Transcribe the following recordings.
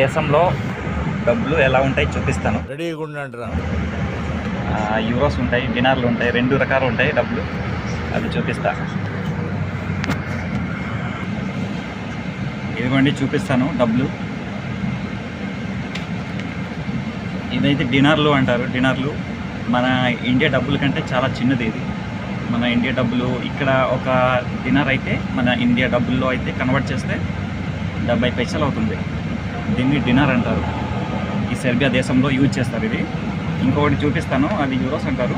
దేశంలో డబ్బులు ఎలా ఉంటాయి చూపిస్తాను. రెడీగా ఉండండిరా. యూరోస్ ఉంటాయి, డినార్లు ఉంటాయి, 2 రకాలు ఉంటాయి డబ్బులు. అది చూపిస్తా. ఇదిగోండి చూపిస్తాను డబ్బులు. ఇదైతే డినార్లు అంటారు. డినార్లు మన ఇండియా డబ్బుల కంటే చాలా చిన్నది ఇది. మన ఇండియా డబ్బులు ఇక్కడ ఒక డినార్ అయితే మన ఇండియా డబ్బుల్లో అయితే కన్వర్ట్ చేస్తే 70 పైసలు అవుతుంది. దీన్ని డినార్ అంటారు. ఈ సెర్బియా దేశంలో యూజ్ చేస్తారు ఇది. ఇంకొకటి చూపిస్తాను, అది యూరోస్ అంటారు.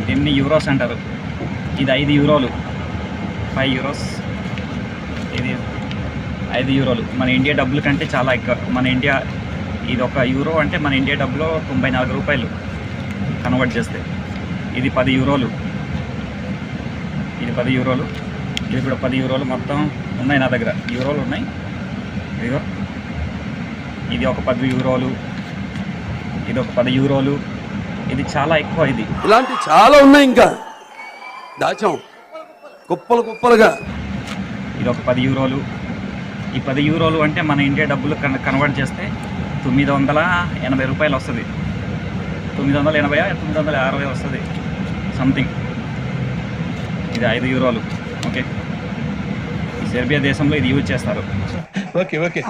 దీన్ని యూరోస్ అంటారు. ఇది 5 యూరోలు, 5 యూరోస్. ఇది 5 యూరోలు మన ఇండియా డబ్బుల కంటే చాలా ఎక్కువ. మన ఇండియా ఇది ఒక యూరో అంటే మన ఇండియా డబ్బులో 94 రూపాయలు కన్వర్ట్ చేస్తే. ఇది 10 యూరోలు. ఇది 10 యూరోలు. ఇది కూడా 10 యూరోలు. మొత్తం ఉన్నాయి నా దగ్గర యూరోలు ఉన్నాయి. ఇదిగో ఇది ఒక 10 యూరోలు. ఇది ఒక 10 యూరోలు. ఇది చాలా ఎక్కువ. ఇది ఇలాంటి చాలా ఉన్నాయి, ఇంకా దాచాం కుప్పలు కుప్పలుగా. ఇది ఒక 10 యూరోలు. ఈ 10 యూరోలు అంటే మన ఇండియా డబ్బులు కన్వర్ట్ చేస్తే 980 రూపాయలు వస్తుంది. 980 960 వస్తుంది సంథింగ్. ఇది 5 యూరోలు. ఓకే, ఈ సెర్బియా దేశంలో ఇది యూజ్ చేస్తారు. ఓకే.